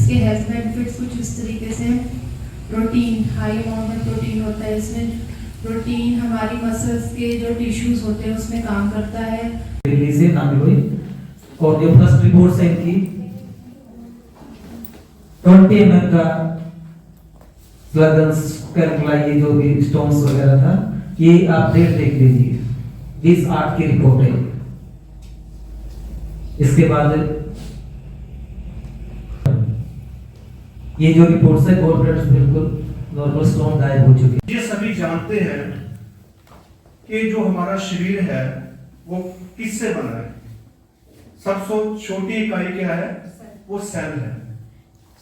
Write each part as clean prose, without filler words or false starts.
इसके health benefits कुछ इस तरीके से हैं। प्रोटीन, हाई अमाउंट में प्रोटीन होता है इसमें। प्रोटीन हमारी मसल्स के जो टिश्यूज होते हैं उसमें काम करता है। और जो फर्स्ट रिपोर्ट है इनकी 20 ml का स्लगन्स कैलकुला, ये जो भी स्टोन्स वगैरह था, ये आप डेट देख लीजिए, 20/8 की रिपोर्ट है। इसके बाद ये जो रिपोर्ट है गोल्ड ब्लड बिल्कुल नॉर्मल, स्टोन गायब हो चुके। ये सभी जानते हैं कि जो हमारा शरीर है वो किससे बना है। सबसे छोटी इकाई क्या है? वो सेल है।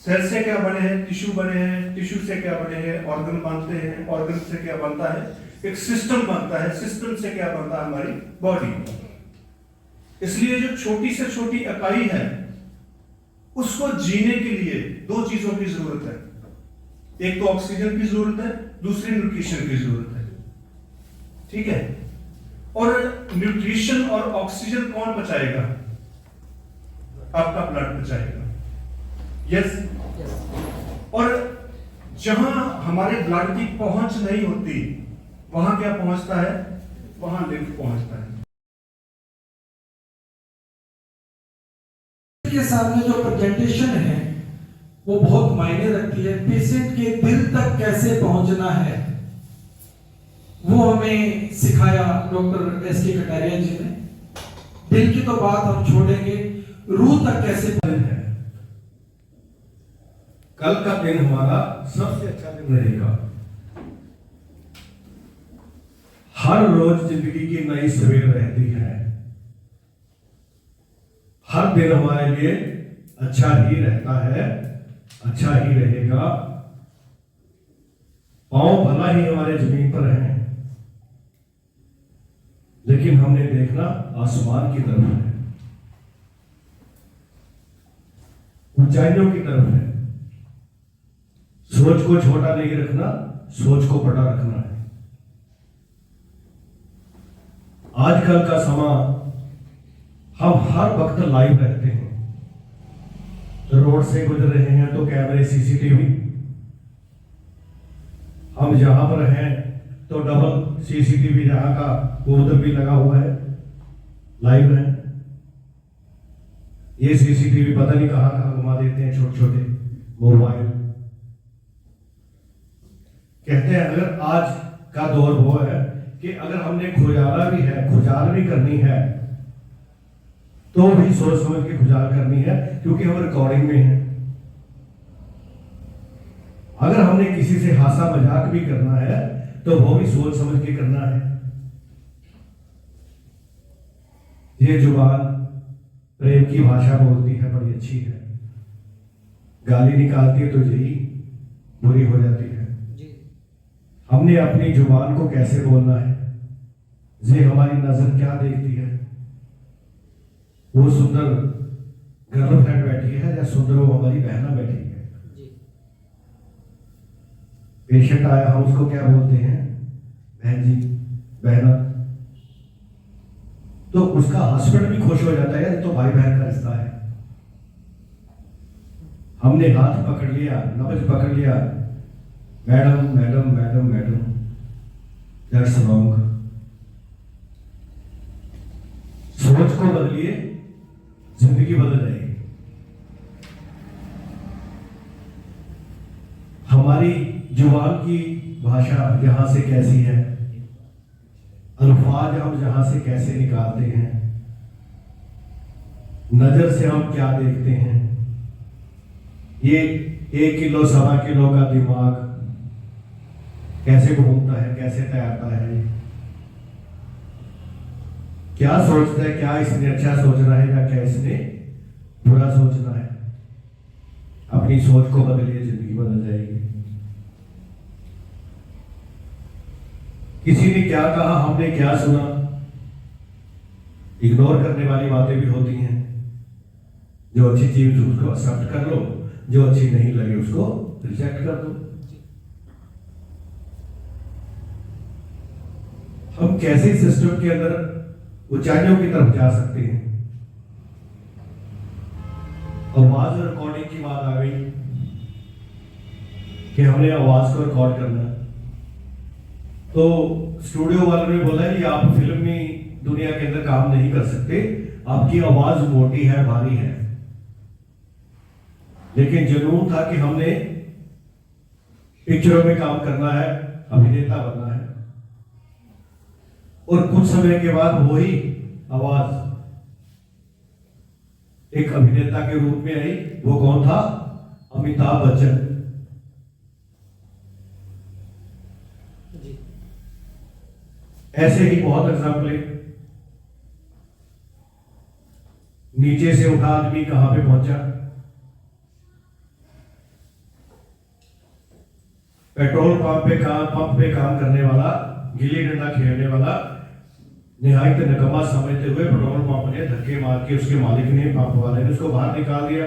सेल से क्या बने हैं? टिश्यू बने हैं। टिश्यू से क्या बने हैं? ऑर्गन बनते हैं। ऑर्गन से क्या बनता है? एक सिस्टम बनता है। सिस्टम से क्या बनता है? हमारी बॉडी। इसलिए जो छोटी से छोटी इकाई है उसको जीने के लिए दो चीजों की जरूरत है। एक तो ऑक्सीजन की जरूरत है, दूसरी न्यूट्रिशन की जरूरत है। ठीक है? और न्यूट्रिशन और ऑक्सीजन कौन बचाएगा? आपका ब्लड बचाएगा। यस। और जहां हमारे ब्लड की पहुंच नहीं होती वहां क्या पहुंचता है? वहां लिम्फ पहुंचता है। के सामने जो प्रेजेंटेशन है वो बहुत मायने रखती है। पेशेंट के दिल तक कैसे पहुंचना है वो हमें सिखाया डॉक्टर एस.के. कटारिया जी ने। दिल की तो बात हम छोड़ेंगे, रूह तक कैसे है। कल का दिन हमारा सबसे अच्छा दिन रहेगा। हर रोज जिंदगी की नई सवेर रहती है। हर दिन हमारे लिए अच्छा ही रहता है, अच्छा ही रहेगा। पांव भला ही हमारे जमीन पर हैं, लेकिन हमने देखना आसमान की तरफ है, ऊंचाइयों की तरफ है। सोच को छोटा नहीं रखना, सोच को बड़ा रखना है। आजकल का समा हम हर वक्त लाइव रहते हैं। तो रोड से गुजर रहे हैं तो कैमरे, सीसीटीवी। हम जहां पर हैं तो डबल सीसीटीवी, जहां का उधर भी लगा हुआ है, लाइव है। ये सीसीटीवी पता नहीं कहां कहां घुमा देते हैं, छोटे छोटे मोबाइल। कहते हैं अगर आज का दौर वो है कि अगर हमने खुजाला भी है, खुजाल भी करनी है तो भी सोच समझ के खुजाल करनी है, क्योंकि हम रिकॉर्डिंग में हैं। अगर हमने किसी से हासा मजाक भी करना है तो वो भी सोच समझ के करना है। ये जुबान प्रेम की भाषा बोलती है, बड़ी अच्छी है। गाली निकालती है तो यही बुरी हो जाती है। हमने अपनी जुबान को कैसे बोलना है, ये हमारी नजर क्या देखती है। वो सुंदर गर्लफ्रेंड बैठी है या सुंदर वो हमारी बहना बैठी है। पेशेंट आया, हम उसको क्या बोलते हैं? बहन जी, बहना। तो उसका हस्बैंड भी खुश हो जाता है, तो भाई बहन का रिश्ता है। हमने हाथ पकड़ लिया, नब्ज पकड़ लिया, madam madam madam madam, that's wrong. सोच को बदलिए, जिंदगी बदल जाएगी। हमारी जुबान की भाषा यहां से कैसी है, अल्फाज हम जहां से कैसे निकालते हैं, नजर से हम क्या देखते हैं। ये 1 किलो 1.25 किलो का दिमाग कैसे घूमता है, कैसे तैरता है, क्या सोचता है, क्या इसने अच्छा सोचना है या क्या इसने बुरा सोचना है। अपनी सोच को बदलिए, जिंदगी बदल जाएगी। किसी ने क्या कहा, हमने क्या सुना, इग्नोर करने वाली बातें भी होती हैं। जो अच्छी चीज उसको एक्सेप्ट कर लो, जो अच्छी नहीं लगी उसको रिजेक्ट कर दो। हम कैसे सिस्टम के अंदर ऊंचाइयों की तरफ जा सकते हैं। आवाज रिकॉर्डिंग की बात आ गई कि हमने आवाज को रिकॉर्ड करना है, तो स्टूडियो वालों ने बोला कि आप फिल्मी दुनिया के अंदर काम नहीं कर सकते, आपकी आवाज मोटी है, भारी है। लेकिन जुनून था कि हमने पिक्चरों में काम करना है, अभिनेता बनना है। और कुछ समय के बाद वही आवाज एक अभिनेता के रूप में आई। वो कौन था? अमिताभ बच्चन। ऐसे ही बहुत एग्जाम्पल है। नीचे से उठा आदमी कहां पे पहुंचा। पेट्रोल पंप पे काम करने वाला, गिल्ली डंडा खेलने वाला, निहायत नकमा समझते हुए पेट्रोल पंप ने धक्के मार के उसके मालिक ने, पंप वाले ने उसको बाहर निकाल दिया।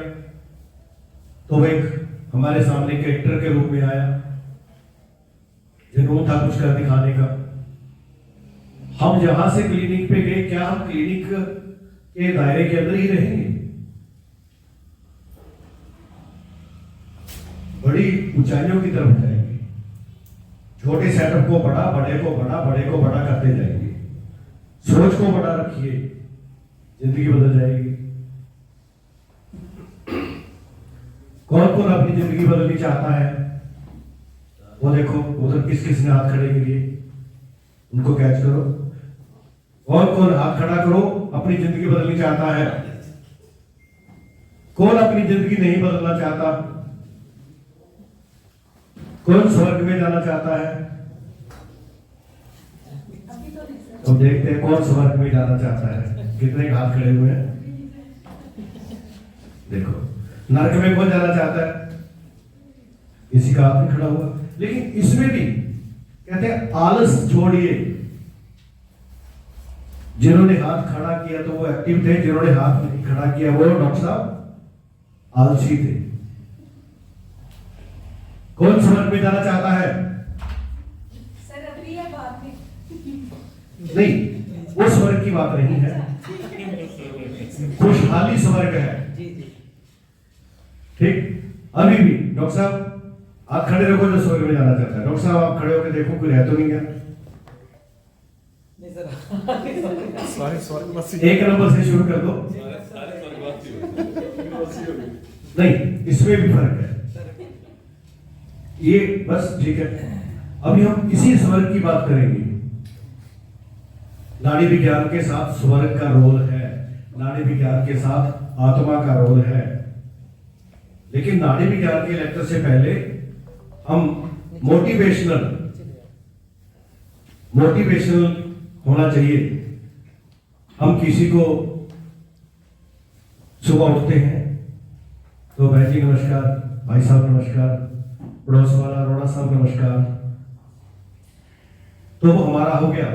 तो वो एक हमारे सामने कैरेक्टर के रूप में आया, जुनून था कुछ कर दिखाने का। हम जहां से क्लिनिक पे गए, क्या हम क्लिनिक के दायरे के अंदर ही रहेंगे? बड़ी ऊंचाइयों की तरफ जाएंगे। छोटे सेटअप को बड़ा, बड़े को बड़ा, बड़े को बड़ा करते जाएंगे। सोच को बड़ा रखिए, जिंदगी बदल जाएगी। कौन कौन अपनी जिंदगी बदलनी चाहता है? वो देखो उधर किस किस ने हाथ खड़े किए, उनको कैच करो। कौन कौन हाथ खड़ा करो, अपनी जिंदगी बदलनी चाहता है? कौन अपनी जिंदगी नहीं बदलना चाहता? कौन स्वर्ग में जाना चाहता है? तो देखते हैं कौन स्वर्ग में जाना चाहता है। कितने हाथ खड़े हुए हैं? देखो, नरक में कौन जाना चाहता है? किसी का हाथ नहीं खड़ा हुआ। लेकिन इसमें भी कहते हैं आलस छोड़िए। जिन्होंने हाथ खड़ा किया तो वो एक्टिव थे, जिन्होंने हाथ नहीं खड़ा किया वो डॉक्टर साहब आलसी थे। कौन स्वर्ग में जाना चाहता है? सर अभी या बाद में? नहीं, वो स्वर्ग की बात नहीं है, खुशहाली स्वर्ग है। ठीक, अभी भी डॉक्टर साहब आप खड़े रखो जो स्वर्ग में जाना चाहता है। डॉक्टर साहब आप खड़े होकर देखो कोई रह तो नहीं गया। एक नंबर से शुरू कर दो। नहीं, इसमें भी फर्क है। ये बस ठीक है। अभी हम इसी स्वर्ग की बात करेंगे। नाड़ी विज्ञान के साथ स्वर्ग का रोल है, नाड़ी विज्ञान के साथ आत्मा का रोल है। लेकिन नाड़ी विज्ञान के लेक्चर से पहले हम मोटिवेशनल होना चाहिए। हम किसी को सुबह उठते हैं तो भाई जी नमस्कार, भाई साहब नमस्कार, पड़ोस वाला रोड़ा साहब नमस्कार, तो वो हमारा हो गया।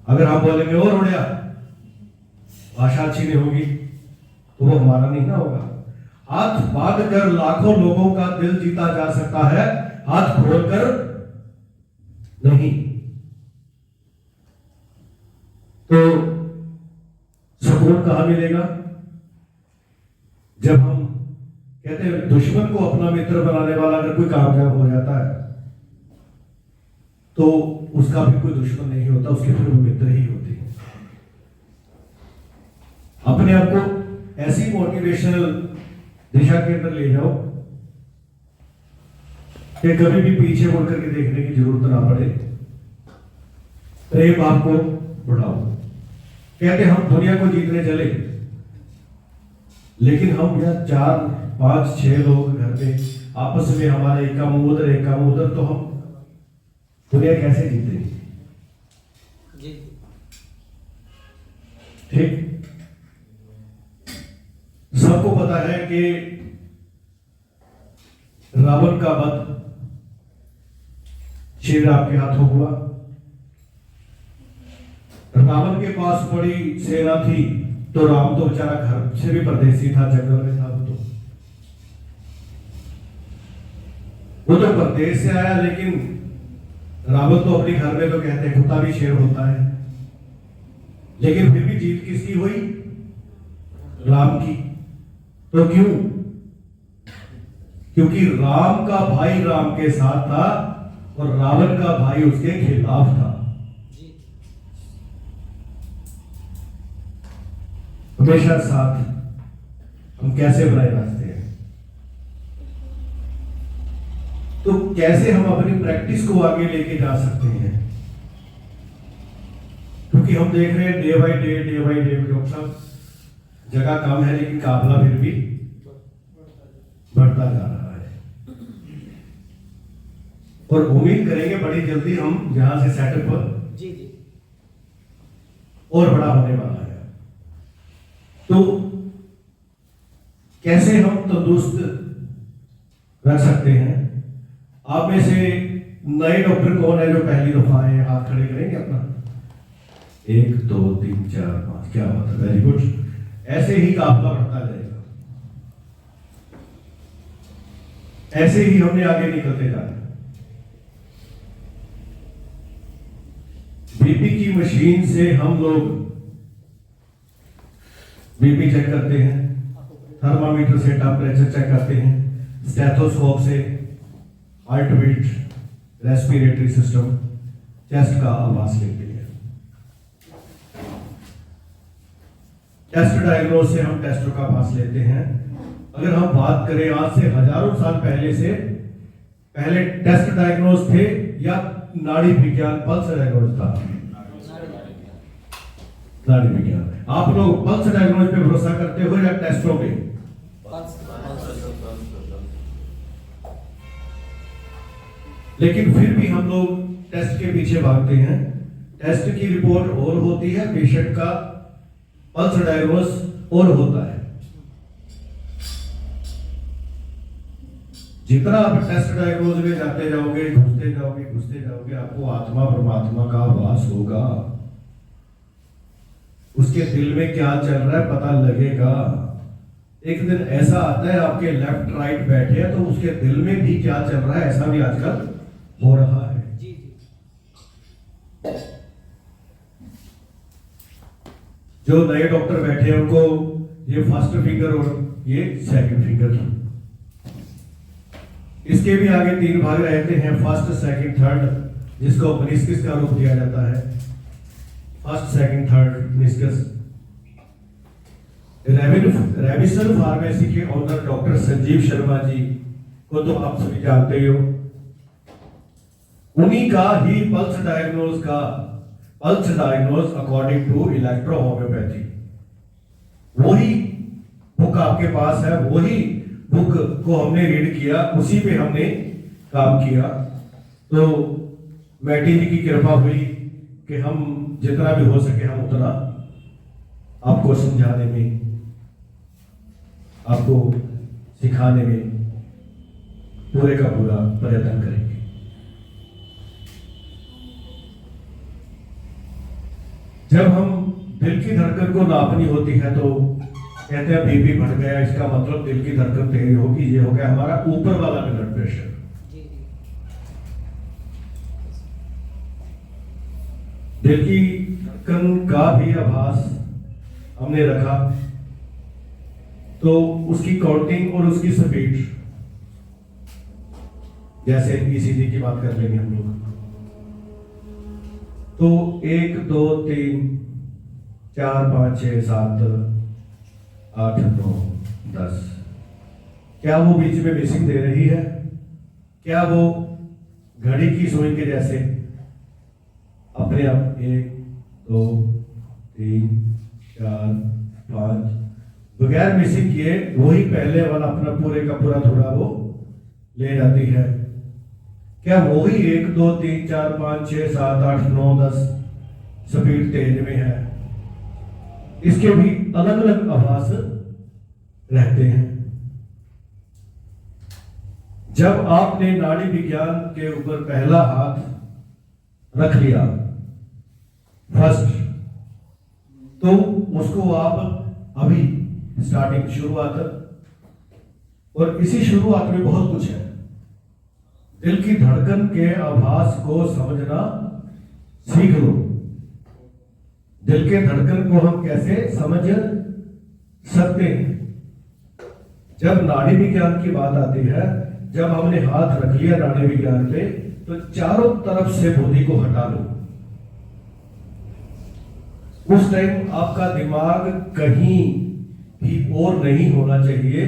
अगर हम बोलेंगे और रोड़िया, भाषा अच्छी नहीं होगी तो वो हमारा नहीं ना होगा। हाथ बांध कर लाखों लोगों का दिल जीता जा सकता है, हाथ खोलकर नहीं। तो सुकून कहां मिलेगा? जब हम कहते हैं दुश्मन को अपना मित्र बनाने वाला अगर कोई कामयाब हो जाता है तो उसका भी कोई दुश्मन नहीं होता, उसके फिर वो मित्र ही होते हैं। अपने आप को ऐसी मोटिवेशनल दिशा के अंदर ले जाओ कि कभी भी पीछे मुड़ करके देखने की जरूरत ना पड़े। प्रेम आपको बढ़ाओ। कहते हम दुनिया को जीतने चले, लेकिन हम यहाँ 4, 5, 6 लोग घर में आपस में हमारा एक काम उधर, तो हम दुनिया कैसे जीतेंगे? ठीक, सबको पता है कि रावण का वध श्री राम के हाथों हुआ। रावण के पास बड़ी सेना थी तो राम तो बेचारा घर से भी परदेसी था, जंगल में था। वो तो परदेश से आया, लेकिन रावण तो अपने घर में तो कहते हैं कुत्ता भी शेर होता है। लेकिन फिर भी जीत किसकी हुई? राम की। तो क्यों? क्योंकि राम का भाई राम के साथ था और रावण का भाई उसके खिलाफ था। हमेशा साथ हम कैसे बनाए रखते हैं? तो कैसे हम अपनी प्रैक्टिस को आगे लेके जा सकते हैं? क्योंकि हम देख रहे हैं डे बाय डे डॉक्टर साहब, जगह कम है लेकिन काफिला फिर भी बढ़ता जा रहा है। और उम्मीद करेंगे बड़ी जल्दी हम यहां से सेटअप और बड़ा होने वाला है। तो कैसे हम तंदुरुस्त रख सकते हैं? आप में से नए डॉक्टर कौन है जो पहली दफा आए? हाथ खड़े करेंगे अपना। 1 2 3 4 5, क्या बात है, वेरी गुड। ऐसे ही काफिला बढ़ता जाएगा, ऐसे ही हमने आगे निकलते जाना। बीपी की मशीन से हम लोग बीपी चेक करते हैं, थर्मामीटर से टेम्परेचर चेक करते हैं, स्टेथोस्कोप से heart beat, respiratory system, chest का आवाज लेते हैं। टेस्ट डायग्नोज से हम टेस्टों का आवाज लेते हैं। अगर हम बात करें आज से हजारों साल पहले से, पहले टेस्ट डायग्नोज थे या नाड़ी विज्ञान, पल्स डायग्नोज था? नाड़ी विज्ञान। आप लोग पल्स डायग्नोज पे भरोसा करते हो या टेस्टों पे? लेकिन फिर भी हम लोग टेस्ट के पीछे भागते हैं। टेस्ट की रिपोर्ट और होती है, पेशेंट का पल्स डायग्नोज और होता है। जितना आप टेस्ट डायग्नोज में जाते जाओगे, घुसते जाओगे, आपको आत्मा परमात्मा का आभास होगा। उसके दिल में क्या चल रहा है पता लगेगा। एक दिन ऐसा आता है आपके लेफ्ट राइट बैठे हैं तो उसके दिल में भी क्या चल रहा है, ऐसा भी आजकल हो रहा है। जो नए डॉक्टर बैठे हैं उनको ये फर्स्ट फिंगर और ये सेकंड फिंगर, इसके भी आगे 3 भाग रहते हैं, फर्स्ट सेकंड थर्ड, जिसको मेनिस्कस का रूप दिया जाता है। First second third meniscus. रेविसन फार्मेसी के ओनर डॉक्टर संजीव शर्मा जी को तो आप सभी जानते ही हो। उन्हीं का ही pulse diagnose according to electro homeopathy, वही बुक आपके पास है, वही बुक को हमने रीड किया, उसी पे हमने काम किया। तो मैटी जी की कृपा हुई कि हम जितना भी हो सके हम उतना आपको समझाने में, आपको सिखाने में पूरे का पूरा प्रयत्न करेंगे। जब हम दिल की धड़कन को नापनी होती है तो कहते हैं बीपी बढ़ गया, इसका मतलब दिल की धड़कन तेज होगी, ये हो गया हमारा ऊपर वाला ब्लड प्रेशर। दिल की धड़कन का भी आभास हमने रखा तो उसकी काउंटिंग और उसकी स्पीड, जैसे ईसीजी की बात कर लेंगे हम लोग, तो 1 2 3 4 5 6 7 8 9 10, क्या वो बीच में मिसिंग दे रही है? क्या वो घड़ी की सुई के जैसे अपने आप 1 2 3 4 5 बगैर मिसिंग किए वही पहले वाला अपना पूरे का पूरा थोड़ा वो ले जाती है? क्या वही 1 2 3 4 5 6 7 8 9 10 स्पीड तेज में है? इसके भी अलग अलग आवाज रहते हैं। जब आपने नाड़ी विज्ञान के ऊपर पहला हाथ रख लिया फर्स्ट, तो उसको आप अभी स्टार्टिंग शुरुआत, और इसी शुरुआत में बहुत कुछ है। दिल की धड़कन के आभास को समझना सीख लो। दिल के धड़कन को हम कैसे समझ सकते हैं? जब नाड़ी विज्ञान की बात आती है, जब हमने हाथ रख लिया नाड़ी विज्ञान पे, तो चारों तरफ से बोधी को हटा लो। उस टाइम आपका दिमाग कहीं भी और नहीं होना चाहिए।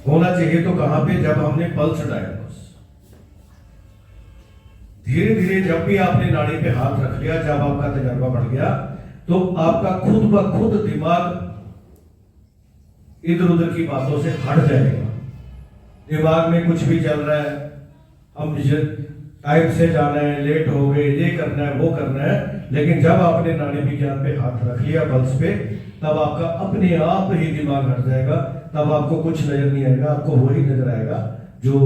होना चाहिए तो कहां पे? जब हमने पल्स डायग्नोस। धीरे धीरे जब भी आपने नाड़ी पे हाथ रख लिया, जब आपका तजर्बा बढ़ गया, तो आपका खुद ब खुद दिमाग इधर उधर की बातों से हट जाएगा। दिमाग में कुछ भी चल रहा है, हम टाइम से जाना है, लेट हो गए, ये करना है, वो करना है, लेकिन जब आपने नाड़ी विज्ञान पे हाथ रख लिया पल्स पे, तब आपका अपने आप ही दिमाग हट जाएगा। तब आपको कुछ नजर नहीं आएगा, आपको वही नजर आएगा जो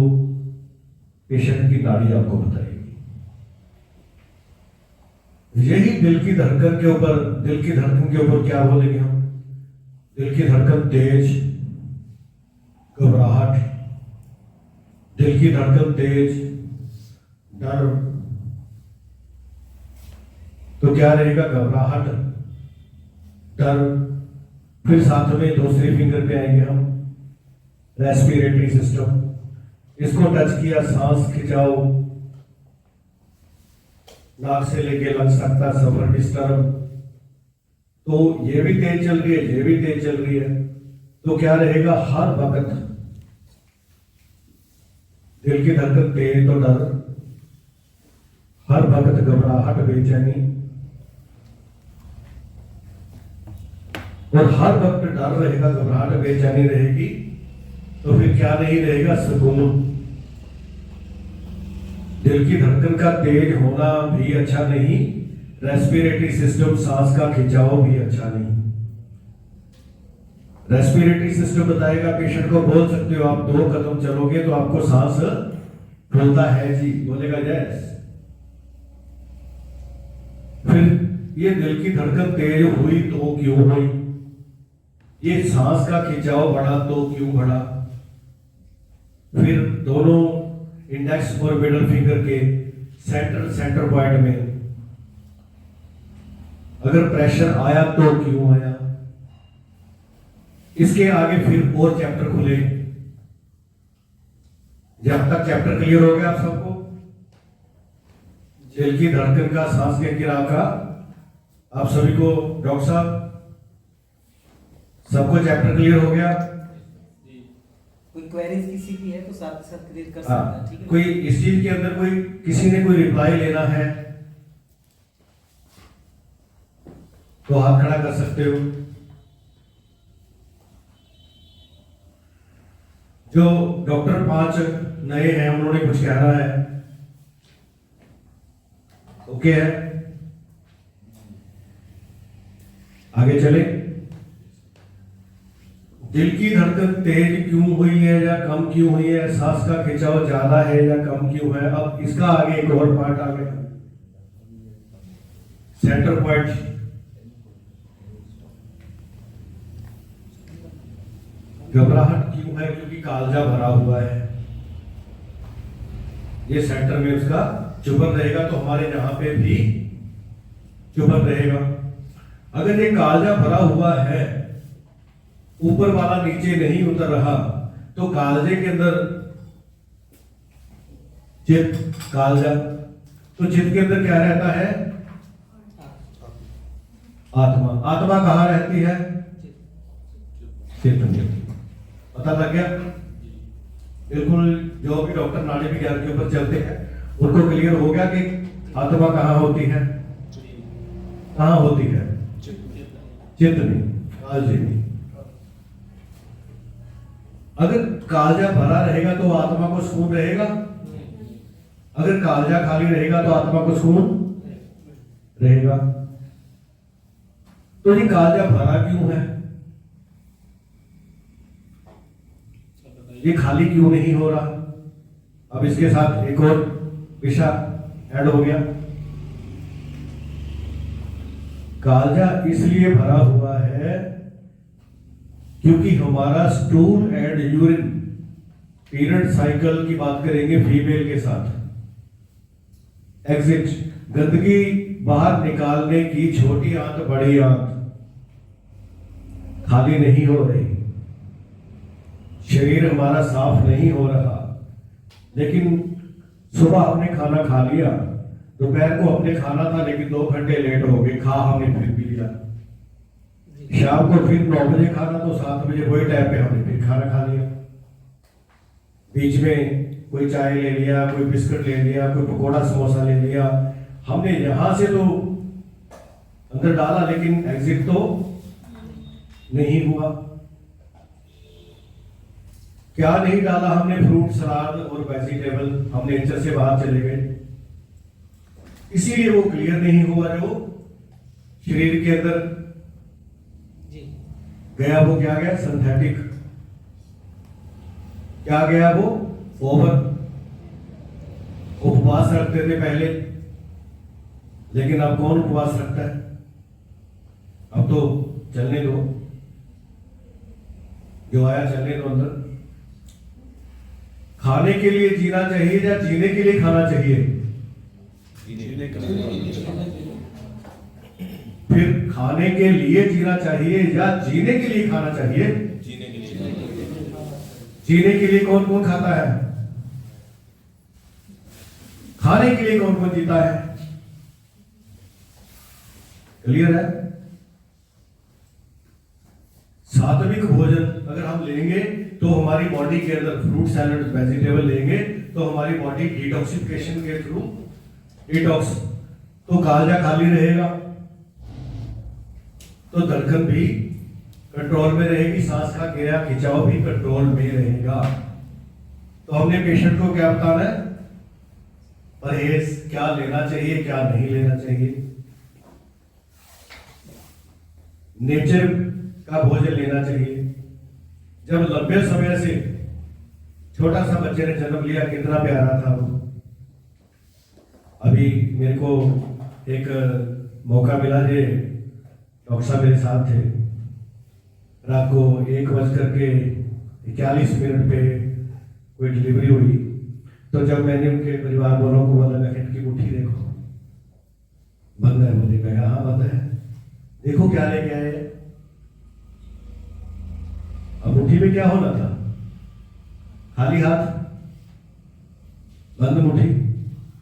पेशेंट की नाड़ी आपको बताएगी। यही दिल की धड़कन के ऊपर, दिल की धड़कन के ऊपर क्या बोलेंगे हम? दिल की धड़कन तेज, घबराहट, दिल की धड़कन तेज, डर। तो क्या रहेगा? घबराहट, डर। फिर साथ में दूसरी फिंगर पे आएंगे हम, रेस्पिरेटरी सिस्टम। इसको टच किया, सांस खिंचाओ, नाक से लेके लग सकता सफर डिस्टर्ब। तो ये भी तेज चल रही है, ये भी तेज चल रही है। तो क्या रहेगा? हर वक्त दिल की धड़कन तेज, तो डर, हर वक्त घबराहट, बेचैनी, और हर वक्त डर रहेगा, घबराहट, बेचैनी रहेगी। तो फिर क्या नहीं रहेगा? सुकून। दिल की धड़कन का तेज होना भी अच्छा नहीं, रेस्पिरेटरी सिस्टम, सांस का खिंचाव भी अच्छा नहीं। रेस्पिरेटरी सिस्टम बताएगा पेशेंट को, बोल सकते हो आप 2 कदम चलोगे तो आपको सांस फूलता है जी, बोलेगा यस। फिर ये दिल की धड़कन तेज हुई तो क्यों हुई? ये सांस का खिंचाव बढ़ा तो क्यों बढ़ा? फिर दोनों इंडेक्स और मिडल फिंगर के सेंटर पॉइंट में अगर प्रेशर आया तो क्यों आया? इसके आगे फिर और चैप्टर खुले। जब तक चैप्टर क्लियर हो गया आप सबको, दिल की धड़कन का, सांस के गिराव का, आप सभी को डॉक्टर साहब सबको चैप्टर क्लियर हो गया? कोई क्वेरीज किसी की है तो साथ साथ क्लियर कर हाँ, सकता है, ठीक है? कोई इस चीज के अंदर कोई किसी ने कोई रिप्लाई लेना है तो हाथ खड़ा कर सकते हो। जो डॉक्टर 5 नए हैं, उन्होंने कुछ कहना है? ओके है, आगे चले। दिल की धड़कन तेज क्यों हुई है या कम क्यों हुई है? सांस का खिंचाव ज्यादा है या कम क्यों है? अब इसका आगे एक और पार्ट आ गया, सेंटर पॉइंट। घबराहट क्यों है? क्योंकि कालजा भरा हुआ है। ये सेंटर में उसका चुभन रहेगा, तो हमारे यहां पे भी चुभन रहेगा। अगर ये कालजा भरा हुआ है, ऊपर वाला नीचे नहीं उतर रहा, तो कालजे के अंदर चित्त, कालजा, तो चित्त के अंदर क्या रहता है? आत्मा। आत्मा कहां रहती है? चित्त में। पता लग गया? बिल्कुल, जो भी डॉक्टर नाड़ी विज्ञान के ऊपर चलते हैं उनको क्लियर हो गया कि आत्मा कहां होती है? कहां होती है? चित्त में, कालजे में। अगर कालजा भरा रहेगा तो आत्मा को सुकून रहेगा? अगर कालजा खाली रहेगा तो आत्मा को सुकून रहेगा? तो ये कालजा भरा क्यों है? ये खाली क्यों नहीं हो रहा? अब इसके साथ एक और विषय ऐड हो गया। कालजा इसलिए भरा हुआ है क्योंकि हमारा stool and urine period cycle की बात करेंगे फीमेल के साथ, एग्जिट, गंदगी बाहर निकालने की छोटी आंत बड़ी आंत खाली नहीं हो रही। शरीर हमारा साफ नहीं हो रहा, लेकिन सुबह आपने खाना खा लिया, दोपहर को हमने खाना था लेकिन 2 घंटे लेट हो गए, खा हमने फिर पी लिया, शाम को फिर 9 बजे खाना तो 7 बजे वही टाइम पे हमने फिर खाना खा लिया, बीच में कोई चाय ले लिया, कोई बिस्कुट ले लिया, कोई पकोड़ा समोसा ले लिया, हमने यहां से तो अंदर डाला लेकिन एग्जिट तो नहीं हुआ। क्या नहीं डाला हमने? फ्रूट सलाद और वेजिटेबल हमने नेचर से बाहर चले गए, इसीलिए वो क्लियर नहीं हुआ जो शरीर के अंदर गया। वो क्या गया? सिंथेटिक। क्या गया? वो ओवर। उपवास रखते थे पहले, लेकिन अब कौन उपवास रखता है? अब तो चलने दो, जो आया चलने दो अंदर। खाने के लिए जीना चाहिए या जीने के लिए खाना चाहिए? फिर खाने के लिए जीना चाहिए या जीने के लिए खाना चाहिए? जीने के लिए कौन कौन खाता है? खाने के लिए कौन कौन जीता है? क्लियर है? सात्विक भोजन अगर हम लेंगे तो हमारी बॉडी के अंदर फ्रूट सैलड वेजिटेबल लेंगे तो हमारी बॉडी डिटॉक्सिफिकेशन के थ्रू डिटॉक्स, तो कालजा खाली रहेगा तो धड़कन भी कंट्रोल में रहेगी, सांस का क्रिया खिंचाव भी कंट्रोल में रहेगा। तो हमने पेशेंट को क्या बताना है? परहेज क्या लेना चाहिए, क्या नहीं लेना चाहिए। नेचर का भोजन लेना चाहिए। जब लंबे समय से छोटा सा बच्चे ने जन्म लिया, कितना प्यारा था वो। अभी मेरे को एक मौका मिला, जे डॉक्टर साहब मेरे साथ थे, रात को 1:41 पे कोई डिलीवरी हुई, तो जब मैंने उनके परिवार वालों को बोला मैं की मुट्ठी देखो बंद है, मुझे कहा हाँ बंद है, देखो क्या लेके आए। अब मुट्ठी में क्या होना था? खाली हाथ, बंद मुट्ठी,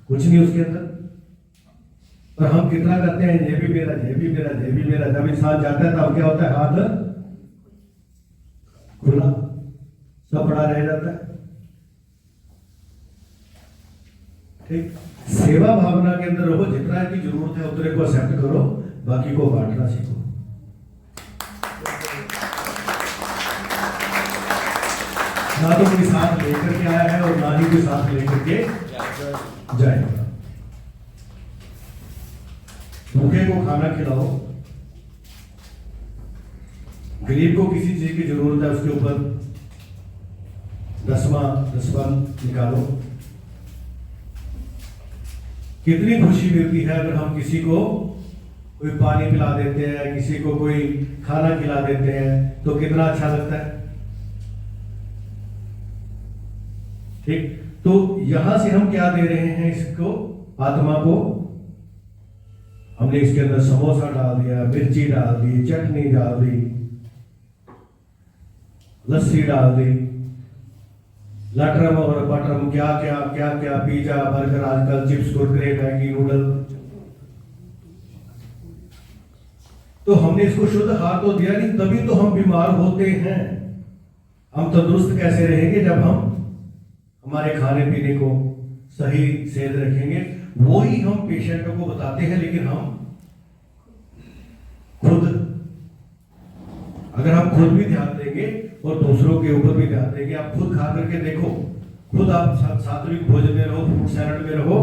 कुछ नहीं उसके अंदर। पर हम कितना करते हैं, ये भी मेरा, ये भी मेरा, ये भी मेरा। जब इंसान जाता है तब क्या होता है? हाथ खुला, सब पड़ा रह जाता है। ठीक, सेवा भावना के अंदर रहो, जितना की जरूरत है उतने को एक्सेप्ट करो, बाकी को बांटना सीखो। ना तो कोई साथ लेकर के आया है और ना ही कोई साथ लेकर के जाएगा। भूखे को खाना खिलाओ, गरीब को किसी चीज की जरूरत है उसके ऊपर 10वां निकालो। कितनी खुशी मिलती है अगर हम किसी को कोई पानी पिला देते हैं, किसी को कोई खाना खिला देते हैं, तो कितना अच्छा लगता है। ठीक, तो यहां से हम क्या दे रहे हैं इसको, आत्मा को? हमने इसके अंदर समोसा डाल दिया, मिर्ची डाल दी, चटनी डाल दी, लस्सी डाल दी, लटरम और बटरम, क्या क्या क्या क्या, पिज्जा बर्गर, आजकल चिप्स कुरकुरे मैगी नूडल। तो हमने इसको शुद्ध आहार तो दिया नहीं, तभी तो हम बीमार होते हैं। हम तंदुरुस्त कैसे रहेंगे? जब हम हमारे खाने पीने को सही सेहत रखेंगे। वो ही हम पेशेंटों को बताते हैं, लेकिन हम खुद, अगर हम खुद भी ध्यान देंगे और दूसरों के ऊपर भी ध्यान देंगे, आप खुद खा करके देखो, खुद आप सात्विक भोजन में रहो, फ्रूट सैलड में रहो,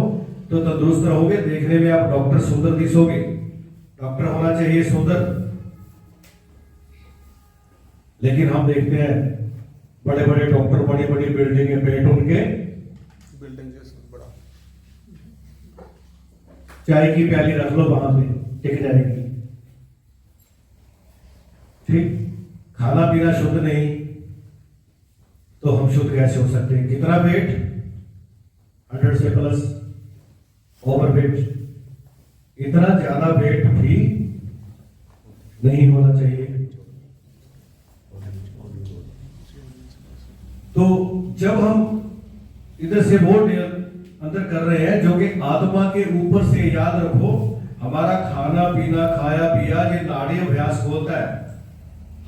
तो तंदुरुस्त रहोगे। देखने में आप डॉक्टर सुंदर दिसोगे। डॉक्टर होना चाहिए सुंदर, लेकिन हम देखते हैं बड़े बड़े डॉक्टर, बड़ी बड़ी बिल्डिंग है, पेट उनके बिल्डिंग जैसे बड़ा, चाय की प्याली रख लो वहां पे, टिक जाएगी। ठीक, खाना पीना शुद्ध नहीं तो हम शुद्ध कैसे हो सकते हैं? कितना वेट? 100 से प्लस ओवर वेट। इतना ज्यादा वेट भी नहीं होना चाहिए। तो जब हम इधर से वो अंदर कर रहे हैं जो कि आत्मा के ऊपर से, याद रखो हमारा खाना पीना खाया पिया ये नाड़ी अभ्यास होता है।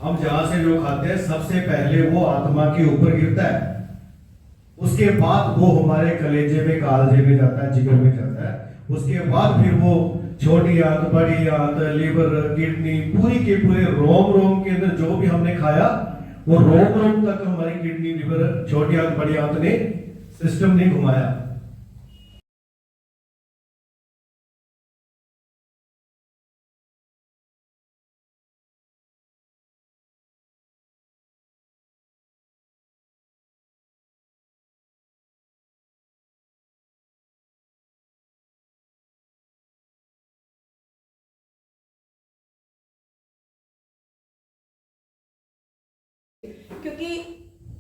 हम जहां से जो खाते हैं सबसे पहले वो आत्मा के ऊपर गिरता है, उसके बाद वो हमारे कलेजे में कालजे में जाता है, जिगर में जाता है, उसके बाद फिर वो छोटी आंत बड़ी आंत लीवर किडनी पूरी के पूरे रोम रोम के अंदर जो भी हमने खाया वो रोम रोम तक हमारी किडनी लीवर छोटी आंत बड़ी आंत ने सिस्टम ने घुमाया। क्योंकि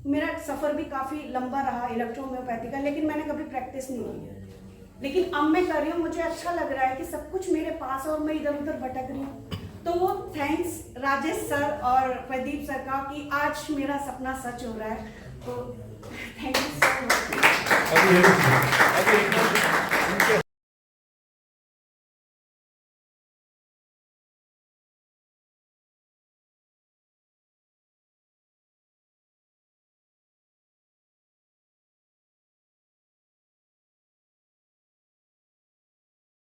मेरा सफ़र भी काफ़ी लंबा रहा इलेक्ट्रोहोम्योपैथी का, लेकिन मैंने कभी प्रैक्टिस नहीं की। लेकिन अब मैं कर रही हूँ, मुझे अच्छा लग रहा है कि सब कुछ मेरे पास और मैं इधर उधर भटक रही हूँ। तो वो थैंक्स राजेश सर और प्रदीप सर का कि आज मेरा सपना सच हो रहा है। तो थैंक यू सो मच।